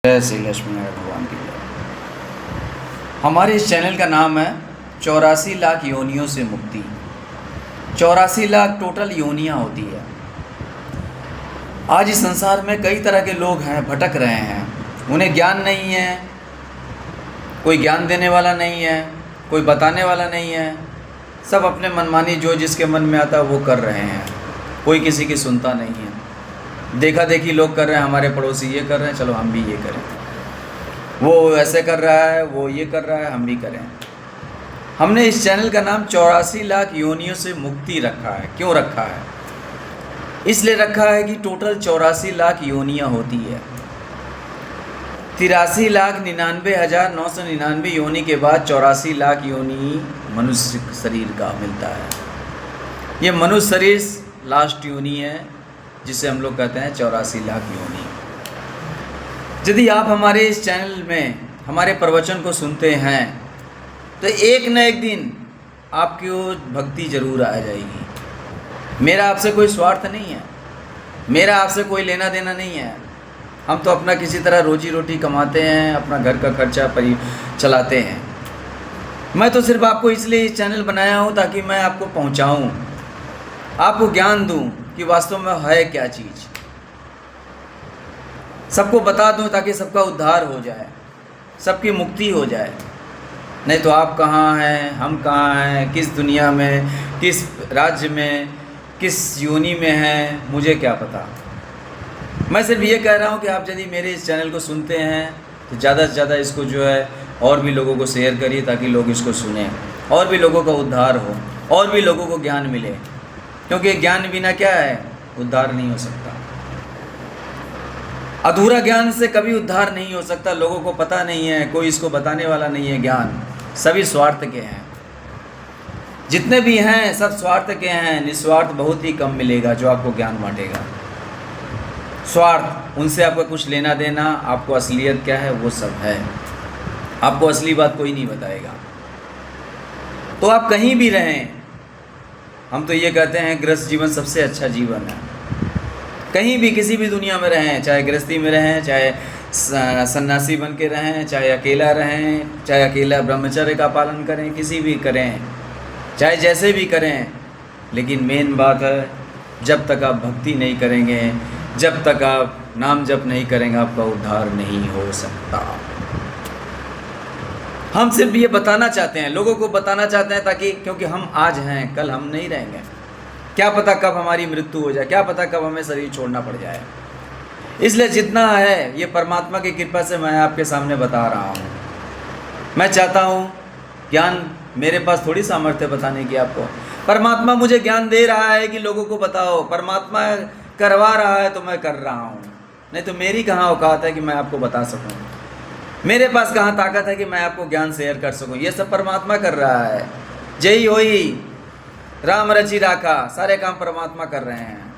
जय श्री लक्ष्मी नारायण भगवान की जय। हमारे इस चैनल का नाम है 84 लाख योनियों से मुक्ति। 84 लाख टोटल योनियाँ होती है। आज इस संसार में कई तरह के लोग हैं, भटक रहे हैं, उन्हें ज्ञान नहीं है, कोई ज्ञान देने वाला नहीं है, कोई बताने वाला नहीं है। सब अपने मनमानी जो जिसके मन में आता है वो कर रहे हैं, कोई किसी की सुनता नहीं है। देखा देखी लोग कर रहे हैं, हमारे पड़ोसी ये कर रहे हैं, चलो हम भी ये करें, वो ऐसे कर रहा है, वो ये कर रहा है, हम भी करें। हमने इस चैनल का नाम 84 लाख योनियों से मुक्ति रखा है। क्यों रखा है? इसलिए रखा है कि टोटल 84 लाख योनियाँ होती है। 83,99,999 योनि के बाद 84 लाख योनि मनुष्य शरीर का मिलता है। ये मनुष्य शरीर लास्ट योनि है, जिसे हम लोग कहते हैं 84 लाख योनि। यदि आप हमारे इस चैनल में हमारे प्रवचन को सुनते हैं तो एक न एक दिन आपकी वो भक्ति जरूर आ जाएगी। मेरा आपसे कोई स्वार्थ नहीं है, मेरा आपसे कोई लेना देना नहीं है। हम तो अपना किसी तरह रोजी रोटी कमाते हैं, अपना घर का खर्चा चलाते हैं। मैं तो सिर्फ आपको इसलिए इस चैनल बनाया हूँ ताकि मैं आपको पहुँचाऊँ, आपको ज्ञान दूँ कि वास्तव में है क्या चीज़, सबको बता दूं ताकि सबका उद्धार हो जाए, सबकी मुक्ति हो जाए। नहीं तो आप कहाँ हैं, हम कहाँ हैं, किस दुनिया में, किस राज्य में, किस योनि में हैं, मुझे क्या पता। मैं सिर्फ ये कह रहा हूँ कि आप यदि मेरे इस चैनल को सुनते हैं तो ज़्यादा से ज़्यादा इसको जो है और भी लोगों को शेयर करिए ताकि लोग इसको सुनें, और भी लोगों का उद्धार हो, और भी लोगों को ज्ञान मिले। क्योंकि ज्ञान बिना क्या है, उद्धार नहीं हो सकता। अधूरा ज्ञान से कभी उद्धार नहीं हो सकता। लोगों को पता नहीं है, कोई इसको बताने वाला नहीं है। ज्ञान सभी स्वार्थ के हैं, जितने भी हैं सब स्वार्थ के हैं। निस्वार्थ बहुत ही कम मिलेगा जो आपको ज्ञान बांटेगा। स्वार्थ, उनसे आपका कुछ लेना देना, आपको असलियत क्या है वो सब है। आपको असली बात कोई नहीं बताएगा। तो आप कहीं भी रहें, हम तो ये कहते हैं गृहस्थ जीवन सबसे अच्छा जीवन है। कहीं भी किसी भी दुनिया में रहें, चाहे गृहस्थी में रहें, चाहे सन्यासी बन के रहें, चाहे अकेला रहें, चाहे अकेला ब्रह्मचर्य का पालन करें, किसी भी करें, चाहे जैसे भी करें, लेकिन मेन बात है जब तक आप भक्ति नहीं करेंगे, जब तक आप नाम जप नहीं करेंगे, आपका उद्धार नहीं हो सकता। हम सिर्फ ये बताना चाहते हैं, लोगों को बताना चाहते हैं ताकि, क्योंकि हम आज हैं, कल हम नहीं रहेंगे। क्या पता कब हमारी मृत्यु हो जाए, क्या पता कब हमें शरीर छोड़ना पड़ जाए। इसलिए जितना है ये परमात्मा की कृपा से मैं आपके सामने बता रहा हूँ। मैं चाहता हूँ ज्ञान, मेरे पास थोड़ी सामर्थ्य बताने की आपको। परमात्मा मुझे ज्ञान दे रहा है कि लोगों को बताओ, परमात्मा करवा रहा है तो मैं कर रहा हूँ। नहीं तो मेरी कहाँ औकात है कि मैं आपको बता सकूँ, मेरे पास कहाँ ताकत है कि मैं आपको ज्ञान शेयर कर सकूँ। ये सब परमात्मा कर रहा है। जय होई राम रचि राखा, सारे काम परमात्मा कर रहे हैं।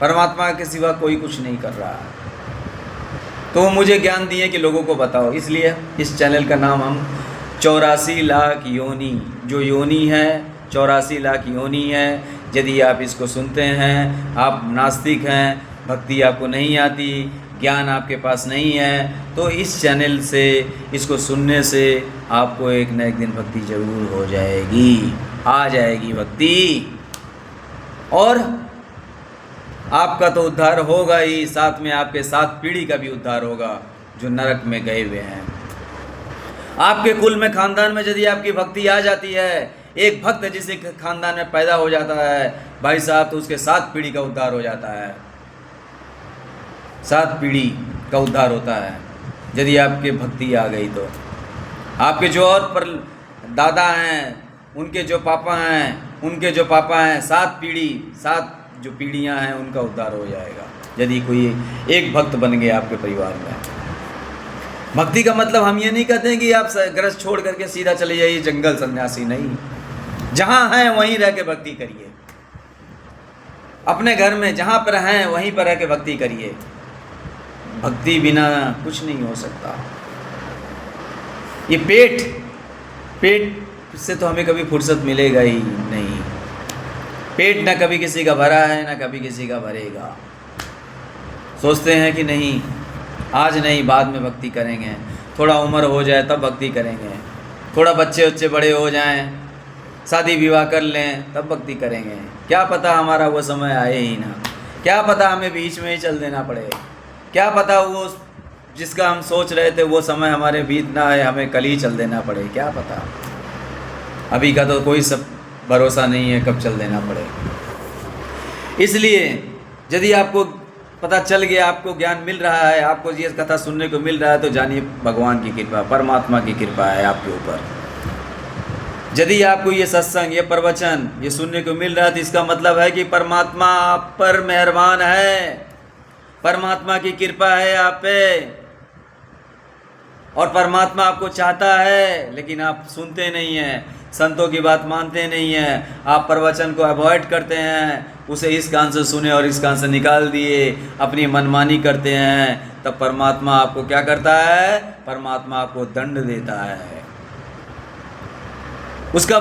परमात्मा के सिवा कोई कुछ नहीं कर रहा है। तो वो मुझे ज्ञान दिए कि लोगों को बताओ। इसलिए इस चैनल का नाम हम 84 लाख योनि, जो योनि है 84 लाख योनि है। यदि आप इसको सुनते हैं, आप नास्तिक हैं, भक्ति आपको नहीं आती, ज्ञान आपके पास नहीं है, तो इस चैनल से, इसको सुनने से आपको एक न एक दिन भक्ति जरूर हो जाएगी, आ जाएगी भक्ति। और आपका तो उद्धार होगा ही, साथ में आपके 7 पीढ़ी का भी उद्धार होगा जो नरक में गए हुए हैं। आपके कुल में, खानदान में यदि आपकी भक्ति आ जाती है, एक भक्त जिसे खानदान में पैदा हो जाता है भाई साहब, तो उसके 7 पीढ़ी का उद्धार हो जाता है। 7 पीढ़ी का उद्धार होता है यदि आपके भक्ति आ गई तो। आपके जो और पर दादा हैं, उनके जो पापा हैं, उनके जो पापा हैं, 7 पीढ़ी, 7 जो पीढ़ियां हैं, उनका उद्धार हो जाएगा यदि कोई एक भक्त बन गए आपके परिवार में। भक्ति का मतलब हम ये नहीं कहते हैं कि आप गृहस्थ छोड़ करके सीधा चले जाइए जंगल सन्यासी, नहीं। जहाँ हैं वहीं रह के भक्ति करिए। अपने घर में जहाँ पर हैं वहीं पर रह के भक्ति करिए। भक्ति बिना कुछ नहीं हो सकता। ये पेट से तो हमें कभी फुर्सत मिलेगा ही नहीं। पेट ना कभी किसी का भरा है, ना कभी किसी का भरेगा। सोचते हैं कि नहीं आज नहीं, बाद में भक्ति करेंगे, थोड़ा उम्र हो जाए तब भक्ति करेंगे, थोड़ा बच्चे बड़े हो जाएं, शादी विवाह कर लें, तब भक्ति करेंगे। क्या पता हमारा वो समय आए ही ना, क्या पता हमें बीच में ही चल देना पड़े, क्या पता वो जिसका हम सोच रहे थे वो समय हमारे बीत ना आए, हमें कल ही चल देना पड़े, क्या पता। अभी का तो कोई सब भरोसा नहीं है कब चल देना पड़े। इसलिए यदि आपको पता चल गया, आपको ज्ञान मिल रहा है, आपको ये कथा सुनने को मिल रहा है, तो जानिए भगवान की कृपा, परमात्मा की कृपा है आपके ऊपर। यदि आपको ये सत्संग, ये प्रवचन, ये सुनने को मिल रहा है, तो इसका मतलब है कि परमात्मा आप पर मेहरबान है, परमात्मा की कृपा है आप पे, और परमात्मा आपको चाहता है, लेकिन आप सुनते नहीं हैं, संतों की बात मानते नहीं हैं, आप प्रवचन को अवॉइड करते हैं, उसे इस कान से सुने और इस कान से निकाल दिए, अपनी मनमानी करते हैं, तब परमात्मा आपको क्या करता है? परमात्मा आपको दंड देता है। उसका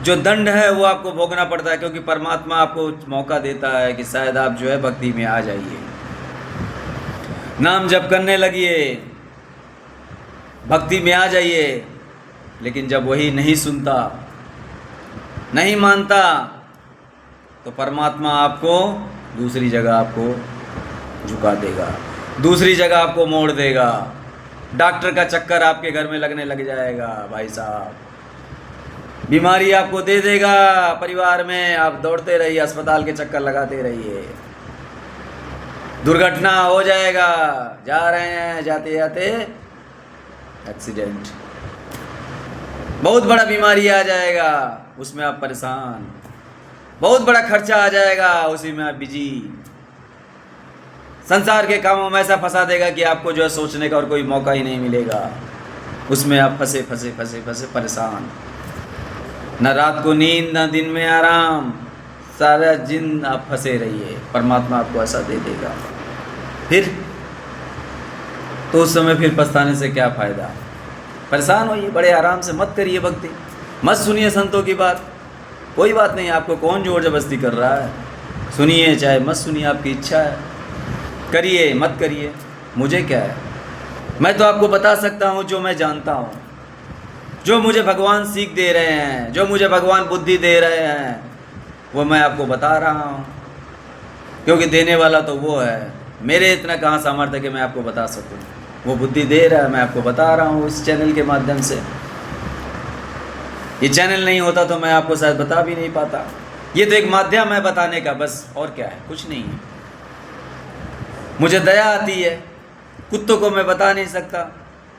जो दंड है वो आपको भोगना पड़ता है, क्योंकि परमात्मा आपको मौका देता है कि शायद आप जो है भक्ति में आ जाइए, नाम जप करने लगिए, भक्ति में आ जाइए। लेकिन जब वही नहीं सुनता, नहीं मानता, तो परमात्मा आपको दूसरी जगह आपको झुका देगा, दूसरी जगह आपको मोड़ देगा, डॉक्टर का चक्कर आपके घर में लगने लग जाएगा भाई साहब, बीमारी आपको दे देगा परिवार में, आप दौड़ते रहिए, अस्पताल के चक्कर लगाते रहिए, दुर्घटना हो जाएगा, जा रहे हैं, जाते जाते एक्सीडेंट, बहुत बड़ा बीमारी आ जाएगा, उसमें आप परेशान, बहुत बड़ा खर्चा आ जाएगा, उसी में आप बिजी, संसार के कामों में ऐसा फंसा देगा कि आपको जो है सोचने का और कोई मौका ही नहीं मिलेगा, उसमें आप फंसे फंसे फंसे फंसे परेशान, न रात को नींद न दिन में आराम, सारा दिन आप फंसे रहिए, परमात्मा आपको ऐसा दे देगा। फिर तो उस समय फिर पछताने से क्या फ़ायदा, परेशान होइए, बड़े आराम से मत करिए भक्ति, मत सुनिए संतों की बात, कोई बात नहीं, आपको कौन जोर जबरदस्ती कर रहा है, सुनिए चाहे मत सुनिए, आपकी इच्छा है, करिए मत करिए, मुझे क्या है। मैं तो आपको बता सकता हूँ जो मैं जानता हूँ, जो मुझे भगवान सीख दे रहे हैं, जो मुझे भगवान बुद्धि दे रहे हैं, वो मैं आपको बता रहा हूँ, क्योंकि देने वाला तो वो है, मेरे इतना कहाँ सामर्थ्य है कि मैं आपको बता सकूँ, वो बुद्धि दे रहा है, मैं आपको बता रहा हूँ इस चैनल के माध्यम से। ये चैनल नहीं होता तो मैं आपको शायद बता भी नहीं पाता, ये तो एक माध्यम है बताने का, बस, और क्या है, कुछ नहीं है। मुझे दया आती है, कुत्तों को मैं बता नहीं सकता,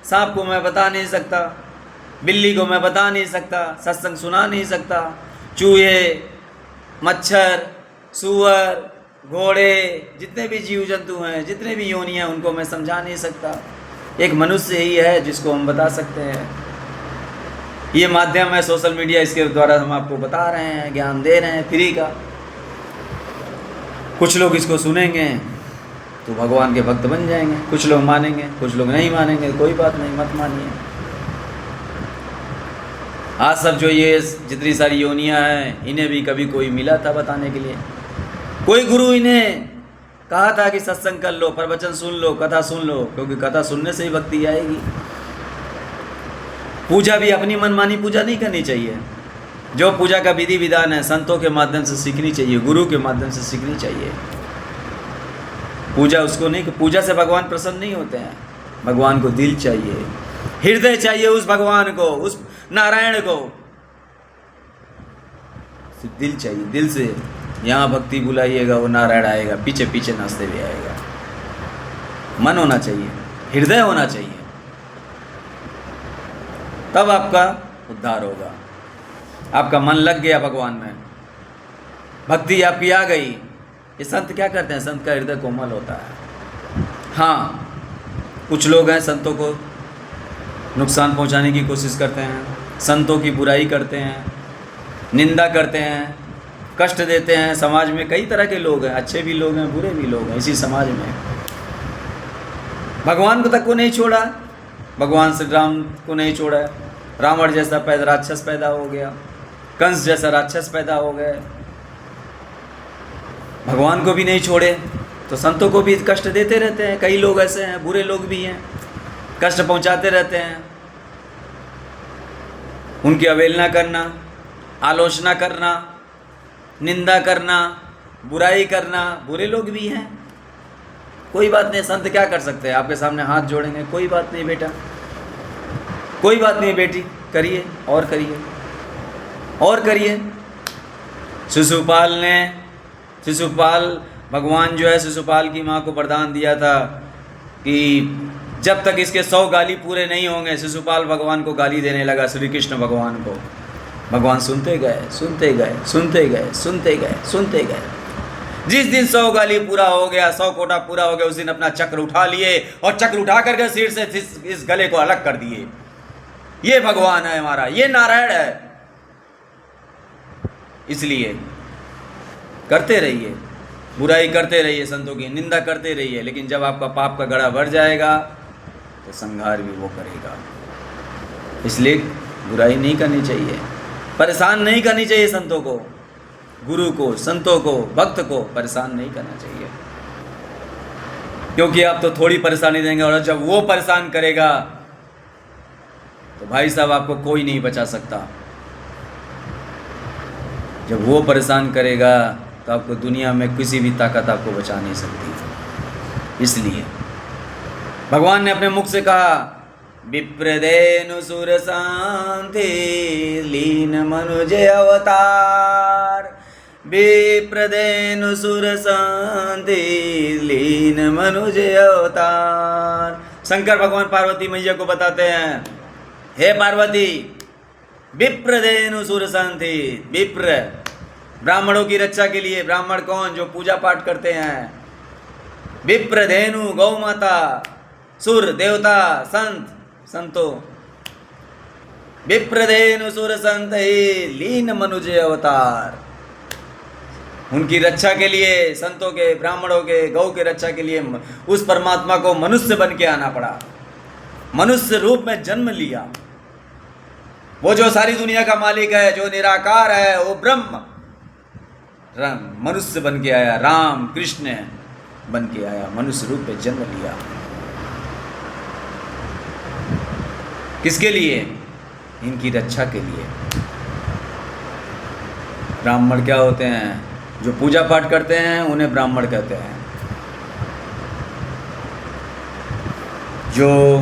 सांप को मैं बता नहीं सकता, बिल्ली को मैं बता नहीं सकता, सत्संग सुना नहीं सकता, चूहे, मच्छर, सूअर, घोड़े, जितने भी जीव जंतु हैं, जितने भी योनियाँ, उनको मैं समझा नहीं सकता, एक मनुष्य ही है जिसको हम बता सकते हैं। ये माध्यम है सोशल मीडिया, इसके द्वारा हम आपको बता रहे हैं, ज्ञान दे रहे हैं फ्री का। कुछ लोग इसको सुनेंगे तो भगवान के भक्त बन जाएंगे, कुछ लोग मानेंगे, कुछ लोग नहीं मानेंगे, कोई बात नहीं, मत मानिए। आज सब जो ये जितनी सारी योनियाँ हैं, इन्हें भी कभी कोई मिला था बताने के लिए, कोई गुरु इन्हें कहा था कि सत्संग कर लो, प्रवचन सुन लो, कथा सुन लो, क्योंकि कथा सुनने से ही भक्ति आएगी। पूजा भी अपनी मनमानी पूजा नहीं करनी चाहिए, जो पूजा का विधि विधान है संतों के माध्यम से सीखनी चाहिए, गुरु के माध्यम से सीखनी चाहिए। पूजा उसको नहीं, पूजा से भगवान प्रसन्न नहीं होते हैं, भगवान को दिल चाहिए, हृदय चाहिए उस भगवान को, उस नारायण को सिर्फ दिल चाहिए, दिल से यहाँ भक्ति बुलाइएगा, वो नारायण आएगा, पीछे पीछे नाचते भी आएगा। मन होना चाहिए, हृदय होना चाहिए, तब आपका उद्धार होगा। आपका मन लग गया भगवान में, भक्ति आपकी आ गई। ये संत क्या करते हैं, संत का हृदय कोमल होता है। हाँ, कुछ लोग हैं संतों को नुकसान पहुंचाने की कोशिश करते हैं, संतों की बुराई करते हैं, निंदा करते हैं, कष्ट देते हैं। समाज में कई तरह के लोग हैं, अच्छे भी लोग हैं, बुरे भी लोग हैं इसी समाज में। भगवान को तक को नहीं छोड़ा, भगवान श्री राम को नहीं छोड़ा, रावण जैसा राक्षस पैदा हो गया, कंस जैसा राक्षस पैदा हो गए, भगवान को भी नहीं छोड़े, तो संतों को भी कष्ट देते रहते हैं। कई लोग ऐसे हैं, बुरे लोग भी हैं, कष्ट पहुंचाते रहते हैं। उनकी अवहेलना करना, आलोचना करना, निंदा करना, बुराई करना, बुरे लोग भी हैं। कोई बात नहीं, संत क्या कर सकते हैं? आपके सामने हाथ जोड़ेंगे, कोई बात नहीं बेटा, कोई बात नहीं बेटी, करिए और करिए और करिए। शिशुपाल भगवान जो है शिशुपाल की माँ को वरदान दिया था कि जब तक इसके 100 गाली पूरे नहीं होंगे। शिशुपाल भगवान को गाली देने लगा, श्री कृष्ण भगवान को। भगवान सुनते गए, सुनते गए, सुनते गए, सुनते गए, सुनते गए। जिस दिन 100 गाली पूरा हो गया, 100 कोटा पूरा हो गया, उस दिन अपना चक्र उठा लिए और चक्र उठा करके सिर से इस गले को अलग कर दिए। ये भगवान है हमारा, ये नारायण है। इसलिए करते रहिए, बुराई करते रहिए, संतों की निंदा करते रहिए, लेकिन जब आपका पाप का गड़ा बढ़ जाएगा तो संहार भी वो करेगा। इसलिए बुराई नहीं करनी चाहिए, परेशान नहीं करनी चाहिए संतों को, गुरु को, संतों को, भक्त को परेशान नहीं करना चाहिए। क्योंकि आप तो थोड़ी परेशानी देंगे और जब वो परेशान करेगा तो भाई साहब आपको कोई नहीं बचा सकता। जब वो परेशान करेगा तो आपको दुनिया में किसी भी ताकत आपको बचा नहीं सकती। इसलिए भगवान ने अपने मुख से कहा, विप्रदेनु सुर शांति लीन मनुज अवतार, विप्रदेनु सुर शांति लीन मनुज अवतार। शंकर भगवान पार्वती मैया को बताते हैं, हे पार्वती, विप्रदेनु सुर शांति, विप्र ब्राह्मणों की रक्षा के लिए। ब्राह्मण कौन? जो पूजा पाठ करते हैं। विप्रधेनु गौ माता, सुर देवता, संत संतो। विप्रधेनु सुर संत ही लीन मनुज अवतार। उनकी रक्षा के लिए, संतों के, ब्राह्मणों के, गौ के रक्षा के लिए उस परमात्मा को मनुष्य बन के आना पड़ा, मनुष्य रूप में जन्म लिया। वो जो सारी दुनिया का मालिक है, जो निराकार है, वो ब्रह्म मनुष्य बन के आया, राम कृष्ण बन के आया, मनुष्य रूप में जन्म लिया। किसके लिए? इनकी रक्षा के लिए। ब्राह्मण क्या होते हैं? जो पूजा पाठ करते हैं उन्हें ब्राह्मण कहते हैं। जो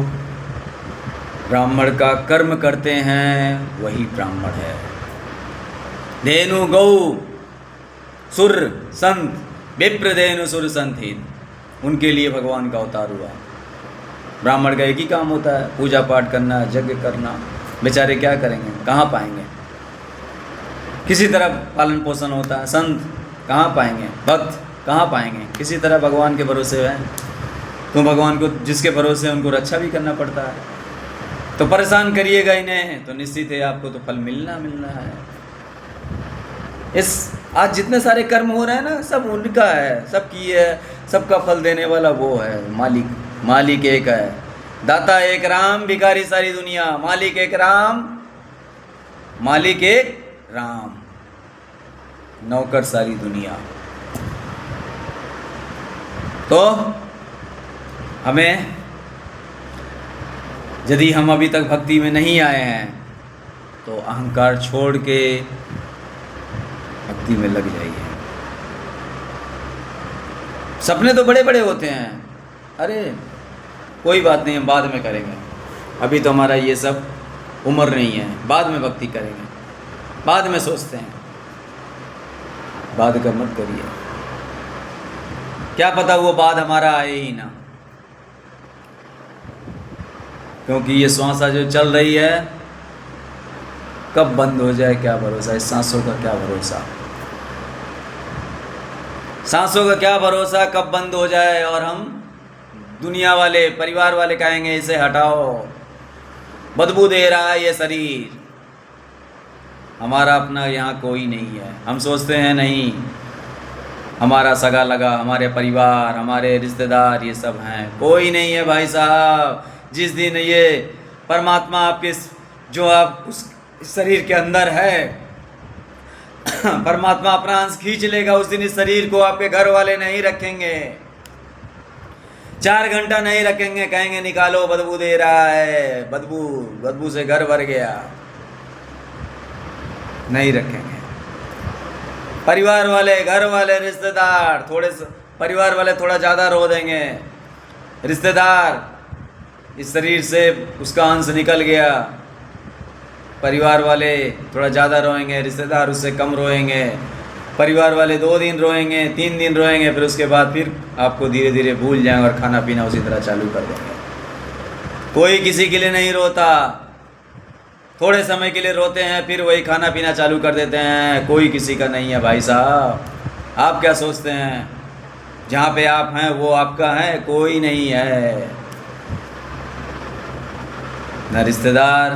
ब्राह्मण का कर्म करते हैं वही ब्राह्मण है। धेनु गौ सुर संत, विप्रधेनु सुर संत ही, उनके लिए भगवान का अवतार हुआ। ब्राह्मण का एक ही काम होता है, पूजा पाठ करना, यज्ञ करना। बेचारे क्या करेंगे? कहाँ पाएंगे? किसी तरह पालन पोषण होता है। संत कहाँ पाएंगे? भक्त कहाँ पाएंगे? किसी तरह भगवान के भरोसे हैं। तो भगवान को जिसके भरोसे है उनको रक्षा भी करना पड़ता है। तो परेशान करिएगा इन्हें तो निश्चित है आपको तो फल मिलना है। इस आज जितने सारे कर्म हो रहे हैं ना, सब उनका है, सबकी है, सबका फल देने वाला वो है, मालिक एक है। दाता एक राम, भिखारी सारी दुनिया। मालिक एक राम, मालिक एक राम, नौकर सारी दुनिया। तो हमें, यदि हम अभी तक भक्ति में नहीं आए हैं तो अहंकार छोड़ के भक्ति में लग जाइए। सपने तो बड़े बड़े होते हैं, अरे कोई बात नहीं, हम बाद में करेंगे, अभी तो हमारा ये सब उम्र नहीं है, बाद में भक्ति करेंगे, बाद में सोचते हैं। बाद का मत करिए, क्या पता वो बाद हमारा आए ही ना, क्योंकि ये श्वासा जो चल रही है कब बंद हो जाए क्या भरोसा। इस सांसों का क्या भरोसा, सांसों का क्या भरोसा कब बंद हो जाए और हम दुनिया वाले, परिवार वाले कहेंगे इसे हटाओ, बदबू दे रहा है ये शरीर। हमारा अपना यहाँ कोई नहीं है। हम सोचते हैं नहीं, हमारा सगा लगा, हमारे परिवार, हमारे रिश्तेदार ये सब हैं, कोई नहीं है भाई साहब। जिस दिन ये परमात्मा आपके, जो आप उस शरीर के अंदर है, परमात्मा अपना अंश खींच लेगा, उस दिन इस शरीर को आपके घर वाले नहीं रखेंगे। 4 घंटा नहीं रखेंगे, कहेंगे निकालो बदबू दे रहा है, बदबू बदबू से घर भर गया, नहीं रखेंगे। परिवार वाले, घर वाले, रिश्तेदार परिवार वाले थोड़ा ज़्यादा रो देंगे, रिश्तेदार इस शरीर से उसका अंश निकल गया, परिवार वाले थोड़ा ज़्यादा रोएंगे, रिश्तेदार उससे कम रोएंगे। परिवार वाले 2 दिन रोएंगे, 3 दिन रोएंगे, फिर उसके बाद फिर आपको धीरे धीरे भूल जाएंगे और खाना पीना उसी तरह चालू कर देंगे। कोई किसी के लिए नहीं रोता, थोड़े समय के लिए रोते हैं, फिर वही खाना पीना चालू कर देते हैं। कोई किसी का नहीं है भाई साहब। आप क्या सोचते हैं जहाँ पे आप हैं वो आपका है? कोई नहीं है, न रिश्तेदार,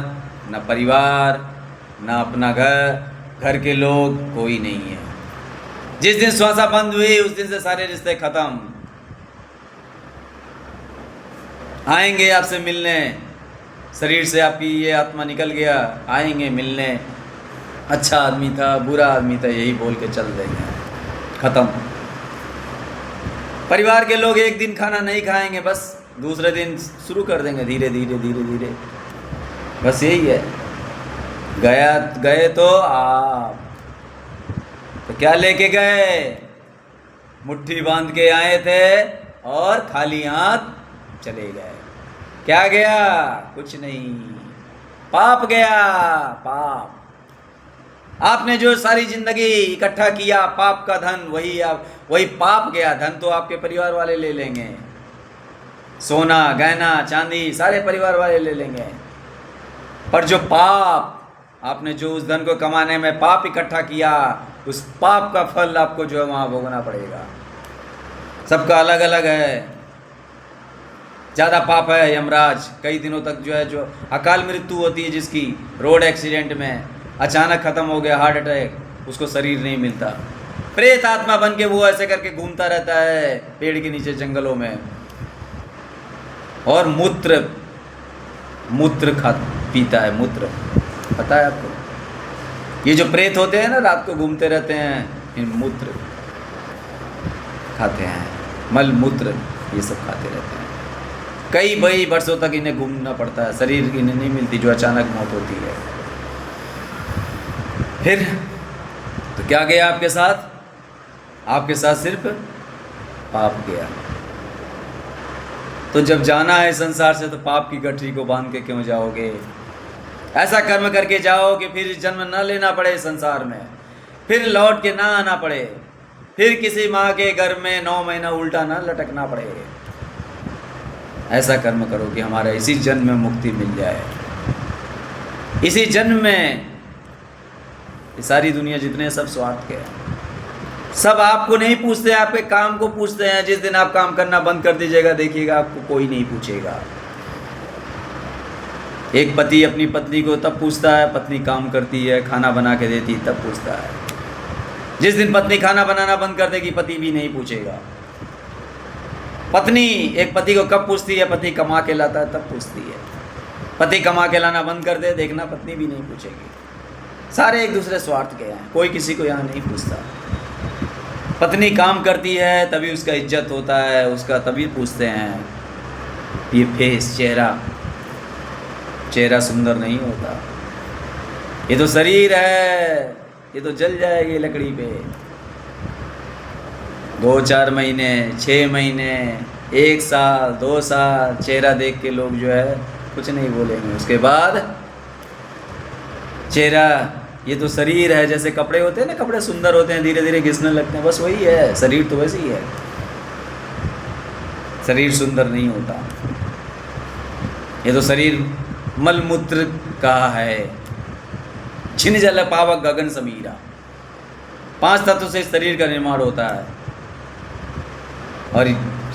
न परिवार, न अपना घर के लोग, कोई नहीं है। जिस दिन श्वासा बंद हुई उस दिन से सारे रिश्ते खत्म। आएंगे आपसे मिलने, शरीर से आपकी ये आत्मा निकल गया, आएंगे मिलने, अच्छा आदमी था, बुरा आदमी था, यही बोल के चल देंगे, खत्म। परिवार के लोग एक दिन खाना नहीं खाएंगे, बस दूसरे दिन शुरू कर देंगे धीरे धीरे धीरे धीरे, बस यही है। गए तो आप तो क्या लेके गए? मुट्ठी बांध के आए थे और खाली हाथ चले गए। क्या गया? कुछ नहीं, पाप गया, पाप। आपने जो सारी जिंदगी इकट्ठा किया पाप का धन, वही पाप गया। धन तो आपके परिवार वाले ले लेंगे, सोना गहना चांदी सारे परिवार वाले ले लेंगे, पर जो पाप आपने जो उस धन को कमाने में पाप इकट्ठा किया, उस पाप का फल आपको जो है वहाँ भोगना पड़ेगा। सबका अलग अलग है। ज़्यादा पाप है यमराज, कई दिनों तक जो है जो अकाल मृत्यु होती है जिसकी, रोड एक्सीडेंट में अचानक ख़त्म हो गया, हार्ट अटैक, उसको शरीर नहीं मिलता, प्रेत आत्मा बन के वो ऐसे करके घूमता रहता है पेड़ के नीचे जंगलों में, और मूत्र पीता है। मूत्र पता है आपको? ये जो प्रेत होते हैं ना, रात को घूमते रहते हैं, इन मूत्र खाते हैं, मल मूत्र ये सब खाते रहते हैं। कई वर्षों तक इन्हें घूमना पड़ता है, शरीर इन्हें नहीं मिलती, जो अचानक मौत होती है। फिर तो क्या गया आपके साथ? आपके साथ सिर्फ पाप गया। तो जब जाना है संसार से तो पाप की गठरी को बांध के क्यों जाओगे? ऐसा कर्म करके जाओ कि फिर जन्म न लेना पड़े संसार में, फिर लौट के ना आना पड़े, फिर किसी माँ के घर में 9 महीना उल्टा ना लटकना पड़े। ऐसा कर्म करो कि हमारा इसी जन्म में मुक्ति मिल जाए। इसी जन्म में ये सारी दुनिया जितने सब स्वार्थ के हैं, सब आपको नहीं पूछते, आपके काम को पूछते हैं। जिस दिन आप काम करना बंद कर दीजिएगा, देखिएगा आपको कोई नहीं पूछेगा। एक पति अपनी पत्नी को तब पूछता है, पत्नी काम करती है, खाना बना के देती, तब पूछता है। जिस दिन पत्नी खाना बनाना बंद कर देगी, पति भी नहीं पूछेगा। पत्नी एक पति को कब पूछती है? पति कमा के लाता है तब पूछती है। पति कमा के लाना बंद कर दे, देखना पत्नी भी नहीं पूछेगी। सारे एक दूसरे स्वार्थ के हैं, कोई किसी को यहाँ नहीं पूछता। पत्नी काम करती है तभी उसका इज्जत होता है, उसका तभी पूछते हैं। ये फेस, चेहरा सुंदर नहीं होता, ये तो शरीर है, ये तो जल जाएगी लकड़ी पे। 2-4 महीने, 6 महीने, 1 साल, 2 साल चेहरा देख के लोग जो है कुछ नहीं बोलेंगे। उसके बाद चेहरा, ये तो शरीर है, जैसे कपड़े होते हैं ना, कपड़े सुंदर होते हैं, धीरे धीरे घिसने लगते हैं, बस वही है। शरीर तो वैसे ही है, शरीर सुंदर नहीं होता। ये तो शरीर मलमूत्र का है। छिन जल पावक गगन समीरा, 5 तत्वों से शरीर का निर्माण होता है, और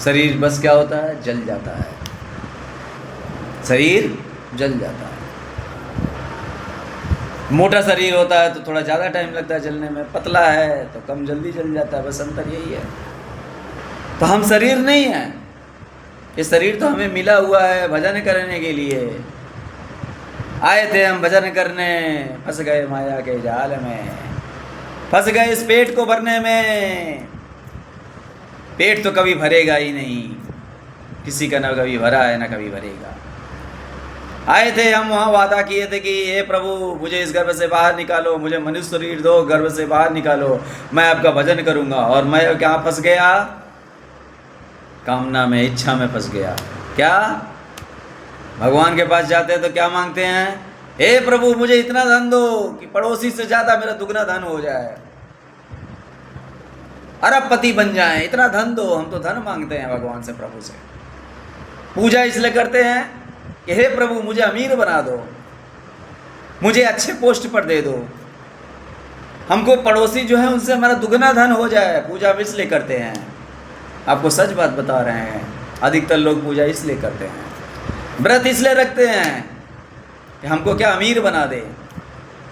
शरीर बस क्या होता है? जल जाता है। शरीर जल जाता है। मोटा शरीर होता है तो थोड़ा ज़्यादा टाइम लगता है जलने में, पतला है तो कम जल्दी जल जाता है, बस अंतर यही है। तो हम शरीर नहीं हैं, ये शरीर तो हमें मिला हुआ है भजन करने के लिए। आए थे हम भजन करने, फंस गए माया के जाल में, फंस गए इस पेट को भरने में। पेट तो कभी भरेगा ही नहीं, किसी का ना कभी भरा है ना कभी भरेगा। आए थे हम वहाँ, वादा किए थे कि हे प्रभु मुझे इस गर्भ से बाहर निकालो, मुझे मनुष्य शरीर दो, गर्भ से बाहर निकालो, मैं आपका भजन करूँगा। और मैं क्या फंस गया? कामना में, इच्छा में फंस गया। क्या? भगवान के पास जाते हैं तो क्या मांगते हैं? हे प्रभु मुझे इतना धन दो कि पड़ोसी से ज़्यादा मेरा दुगना धन हो जाए, अरबपति बन जाए, इतना धन दो। हम तो धन मांगते हैं भगवान से, प्रभु से। पूजा इसलिए करते हैं कि हे प्रभु मुझे अमीर बना दो, मुझे अच्छे पोस्ट पर दे दो, हमको पड़ोसी जो है उनसे हमारा दुगना धन हो जाए। पूजा हम इसलिए करते हैं। आपको सच बात बता रहे हैं, अधिकतर लोग पूजा इसलिए करते हैं, व्रत इसलिए रखते हैं कि हमको क्या अमीर बना दे,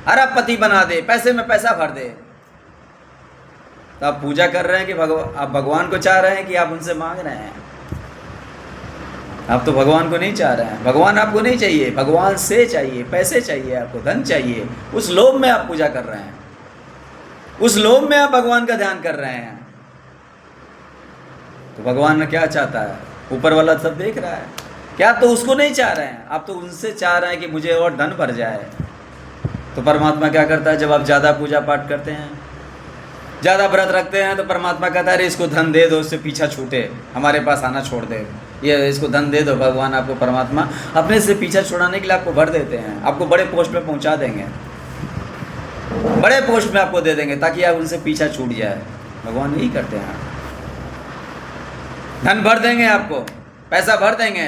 अरबपति बना दे, पैसे में पैसा भर दे। तो आप पूजा कर रहे हैं कि आप भगवान को चाह रहे हैं कि आप उनसे मांग रहे हैं? आप तो भगवान को नहीं चाह रहे हैं। भगवान आपको नहीं चाहिए, भगवान से चाहिए, पैसे चाहिए, आपको धन चाहिए। उस लोभ में आप पूजा कर रहे हैं, उस लोभ में आप भगवान का ध्यान कर रहे हैं। तो भगवान क्या चाहता है? ऊपर वाला सब देख रहा है। क्या तो उसको नहीं चाह रहे हैं, आप तो उनसे चाह रहे हैं कि मुझे और धन भर जाए। तो परमात्मा क्या करता है? जब आप ज़्यादा पूजा पाठ करते हैं, ज़्यादा व्रत रखते हैं, तो परमात्मा कहता है अरे इसको धन दे दो, उससे पीछा छूटे, हमारे पास आना छोड़ दे, ये इसको धन दे दो। भगवान आपको, परमात्मा अपने से पीछा छुड़ाने के लिए आपको भर देते हैं, आपको बड़े पोस्ट में पहुंचा देंगे, बड़े पोस्ट में आपको दे देंगे ताकि आप उनसे पीछा छूट जाए। भगवान यही करते हैं। धन भर देंगे, आपको पैसा भर देंगे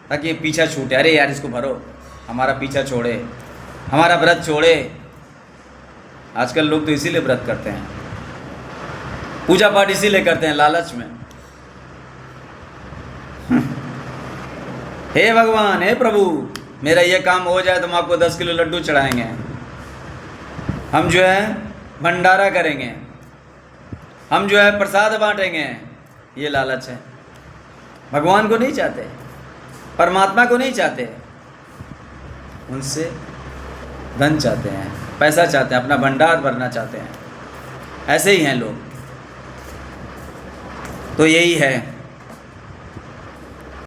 ताकि पीछा छूटे। अरे यार इसको भरो, हमारा पीछा छोड़े, हमारा व्रत छोड़े। आजकल लोग तो इसीलिए व्रत करते हैं, पूजा पाठ इसीलिए करते हैं, लालच में। हे भगवान, हे प्रभु मेरा ये काम हो जाए तो हम आपको 10 किलो लड्डू चढ़ाएंगे, हम जो है भंडारा करेंगे, हम जो है प्रसाद बांटेंगे। ये लालच है। भगवान को नहीं चाहते, परमात्मा को नहीं चाहते, उनसे धन चाहते हैं, पैसा चाहते हैं, अपना भंडार भरना चाहते हैं। ऐसे ही हैं लोग। तो यही है